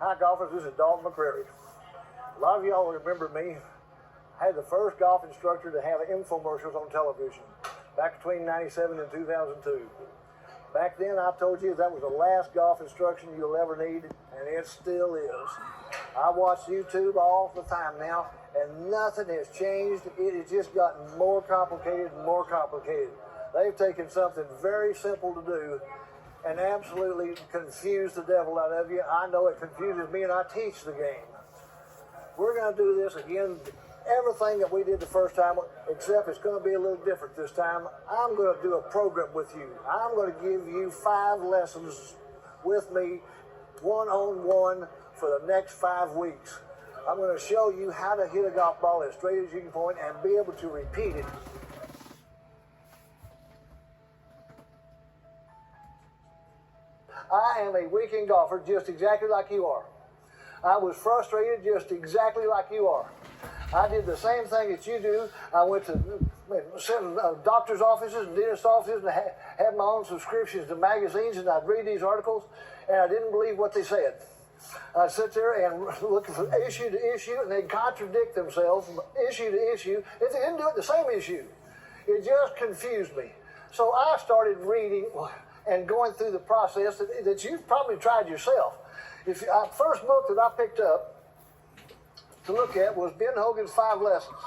Hi golfers, this is Dalton McCrary. A lot of y'all remember me. I had the first golf instructor to have infomercials on television back between 97 and 2002. Back then I told you that was the last golf instruction you'll ever need, and it still is. I watch YouTube all the time now, and nothing has changed. It has just gotten more complicated and more complicated. They've taken something very simple to do and absolutely confused the devil out of you. I know it confuses me, and I teach the game. We're going to do this again, everything that we did the first time, except it's going to be a little different this time. I'm going to do a program with you. I'm going to give you 5 lessons with me, one-on-one, for the next 5 weeks. I'm going to show you how to hit a golf ball as straight as you can point and be able to repeat it. I am a weekend golfer just exactly like you are. I was frustrated just exactly like you are. I did the same thing that you do. I went to doctor's offices and dentist offices and had my own subscriptions to magazines, and I'd read these articles, and I didn't believe what they said. I'd sit there and look from issue to issue, and they'd contradict themselves from issue to issue. If they didn't do it the same issue, it just confused me. So I started reading and going through the process that you've probably tried yourself. First book that I picked up to look at was Ben Hogan's 5 Lessons,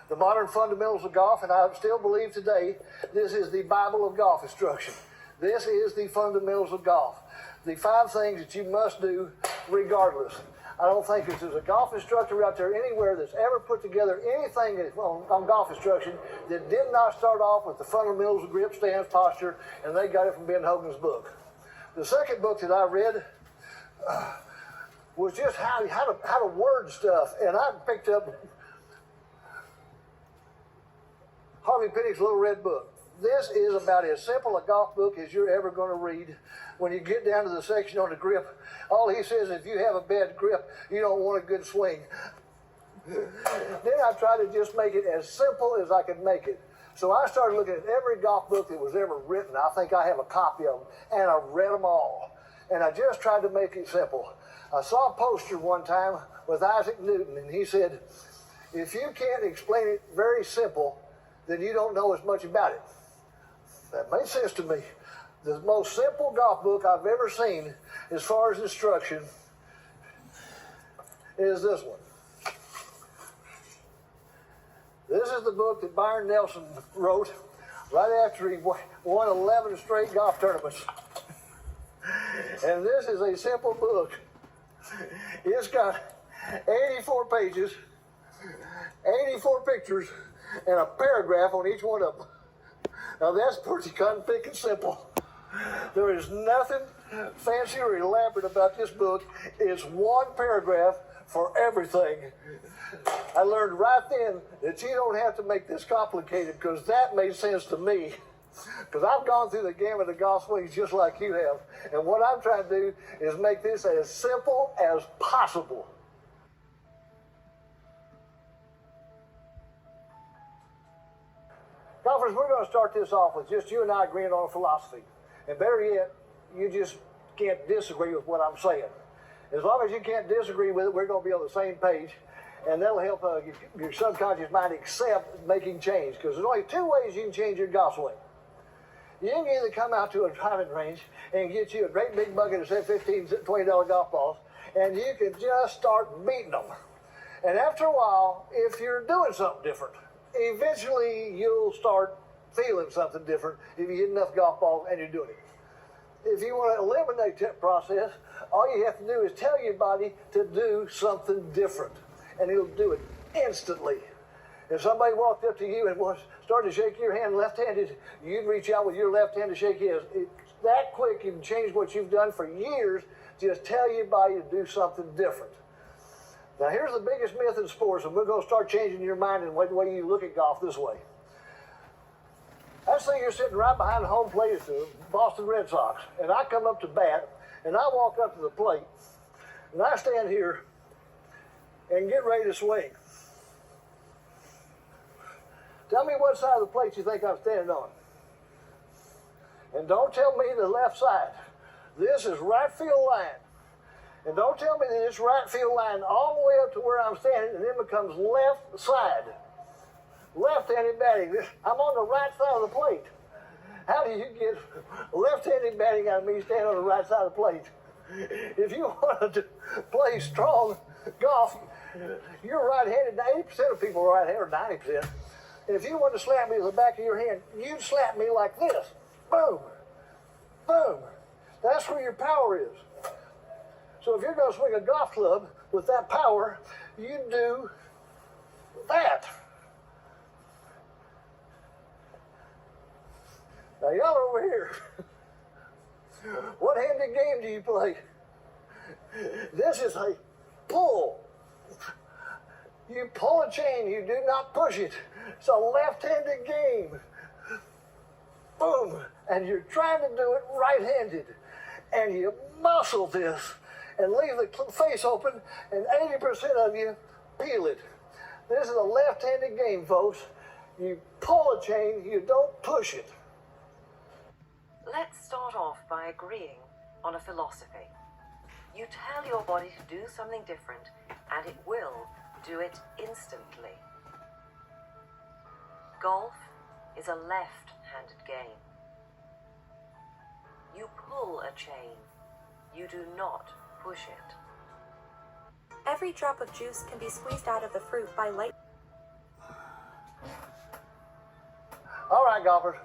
The Modern Fundamentals of Golf, and I still believe today this is the Bible of golf instruction. This is the fundamentals of golf. The 5 things that you must do regardless. I don't think there's a golf instructor out there anywhere that's ever put together anything on golf instruction that did not start off with the fundamentals of grip, stance, posture, and they got it from Ben Hogan's book. The second book that I read was just how to word stuff, and I picked up Harvey Pinnick's Little Red Book. This is about as simple a golf book as you're ever going to read. When you get down to the section on the grip, all he says is if you have a bad grip, you don't want a good swing. Then I tried to just make it as simple as I could make it. So I started looking at every golf book that was ever written. I think I have a copy of them, and I read them all. And I just tried to make it simple. I saw a poster one time with Isaac Newton, and he said, if you can't explain it very simple, then you don't know as much about it. That made sense to me. The most simple golf book I've ever seen as far as instruction is this one. This is the book that Byron Nelson wrote right after he won 11 straight golf tournaments. And this is a simple book. It's got 84 pages, 84 pictures, and a paragraph on each one of them. Now that's pretty cut and simple. There is nothing fancy or elaborate about this book. It's one paragraph for everything. I learned right then that you don't have to make this complicated, because that made sense to me. Because I've gone through the gamut of golf swings just like you have. And what I'm trying to do is make this as simple as possible. Golfers, we're going to start this off with just you and I agreeing on a philosophy. And better yet, you just can't disagree with what I'm saying. As long as you can't disagree with it, we're going to be on the same page. And that'll help your subconscious mind accept making change. Because there's only 2 ways you can change your golf swing. You can either come out to a driving range and get you a great big bucket of, say, $15, $20 golf balls, and you can just start beating them. And after a while, if you're doing something different, eventually you'll start feeling something different if you hit enough golf balls and you're doing it. If you want to eliminate that process, all you have to do is tell your body to do something different, and it'll do it instantly. If somebody walked up to you and started to shake your hand left-handed, you'd reach out with your left hand to shake his. It's that quick. You can change what you've done for years. Just tell your body to do something different. Now, here's the biggest myth in sports, and we're going to start changing your mind and the way you look at golf this way. Let's say you're sitting right behind the home plate of the Boston Red Sox, and I come up to bat, and I walk up to the plate, and I stand here and get ready to swing. Tell me what side of the plate you think I'm standing on. And don't tell me the left side. This is right field line. And don't tell me that this right field line all the way up to where I'm standing and then becomes left side. Left-handed batting. I'm on the right side of the plate. How do you get left-handed batting out of me standing on the right side of the plate? If you want to play strong golf, you're right-handed. 80% of people are right-handed, or 90%. And if you want to slap me with the back of your hand, you'd slap me like this. Boom. Boom. That's where your power is. So if you're going to swing a golf club with that power, you do that. Now y'all are over here. What-handed game do you play? This is a pull. You pull a chain, you do not push it. It's a left-handed game. Boom. And you're trying to do it right-handed. And you muscle this and leave the face open, and 80% of you peel it. This is a left-handed game, folks. You pull a chain, you don't push it. Let's start off by agreeing on a philosophy. You tell your body to do something different, and it will do it instantly. Golf is a left-handed game. You pull a chain. You do not push it. Every drop of juice can be squeezed out of the fruit by light. All right, golfers.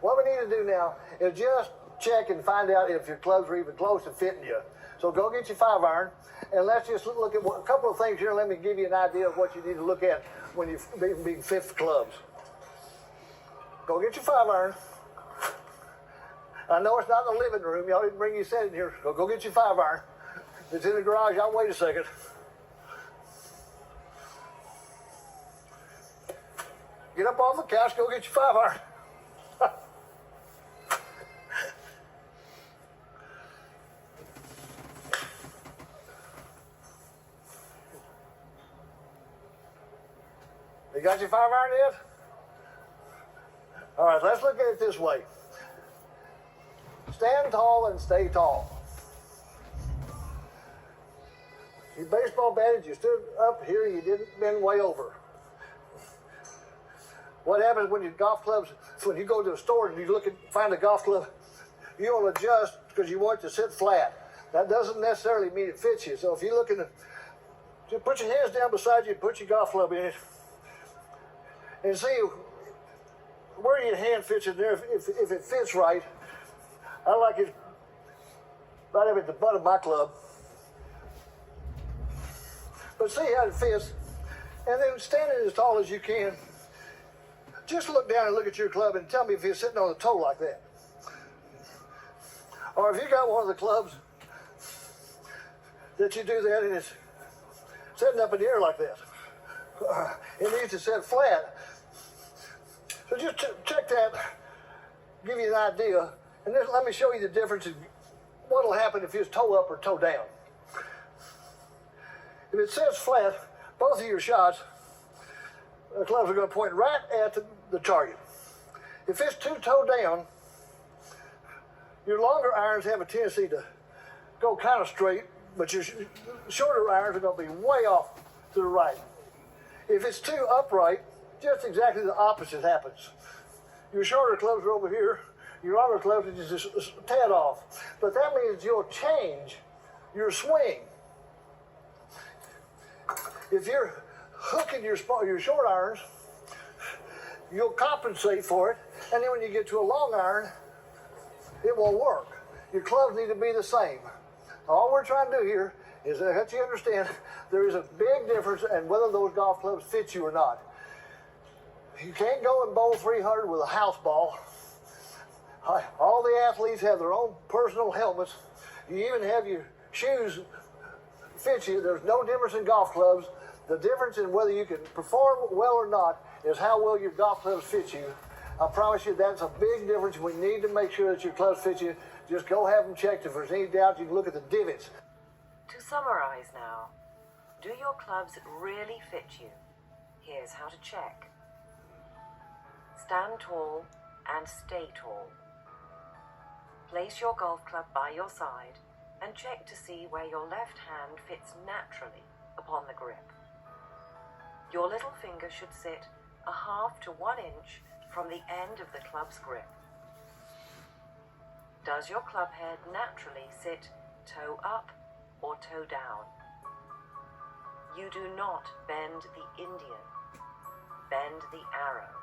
What we need to do now is just check and find out if your clubs are even close to fitting you. So go get your 5-iron, and let's just look at a couple of things here. Let me give you an idea of what you need to look at when you're being fit for clubs. Go get your 5-iron. I know it's not in the living room. Y'all didn't bring your set in here. So go get your 5-iron. It's in the garage. I'll wait a second. Get up off the couch. Go get your 5-iron. You got your 5-iron yet? All right, let's look at it this way. Stand tall and stay tall. You baseball batted, you stood up here, you didn't bend way over. What happens when your golf clubs, when you go to a store and you look and find a golf club, you will adjust because you want it to sit flat. That doesn't necessarily mean it fits you. So if you're looking to, just put your hands down beside you and put your golf club in it and see where your hand fits in there. If it fits right, I like it right up at the butt of my club. But see how it fits, and then stand it as tall as you can. Just look down and look at your club and tell me if you're sitting on a toe like that. Or if you got one of the clubs that you do that and it's sitting up in the air like that. It needs to sit flat. So just check that, give you an idea, and then let me show you the difference in what will happen if it's toe up or toe down. If it sits flat, both of your shots, the clubs are going to point right at the target. If it's two toe down, your longer irons have a tendency to go kind of straight, but your shorter irons are going to be way off to the right. If it's too upright, just exactly the opposite happens. Your shorter clubs are over here, your longer clubs are just a tad off. But that means you'll change your swing. If you're hooking your short irons, you'll compensate for it, and then when you get to a long iron, it won't work. Your clubs need to be the same. All we're trying to do here is to help you understand there is a big difference in whether those golf clubs fit you or not. You can't go and bowl 300 with a house ball. All the athletes have their own personal helmets. You even have your shoes fit you. There's no difference in golf clubs. The difference in whether you can perform well or not is how well your golf clubs fit you. I promise you that's a big difference. We need to make sure that your clubs fit you. Just go have them checked. If there's any doubt, you can look at the divots. To summarize now, do your clubs really fit you? Here's how to check. Stand tall and stay tall. Place your golf club by your side and check to see where your left hand fits naturally upon the grip. Your little finger should sit 1/2 to 1 inch from the end of the club's grip. Does your club head naturally sit toe up or toe down? You do not bend the Indian, bend the arrow.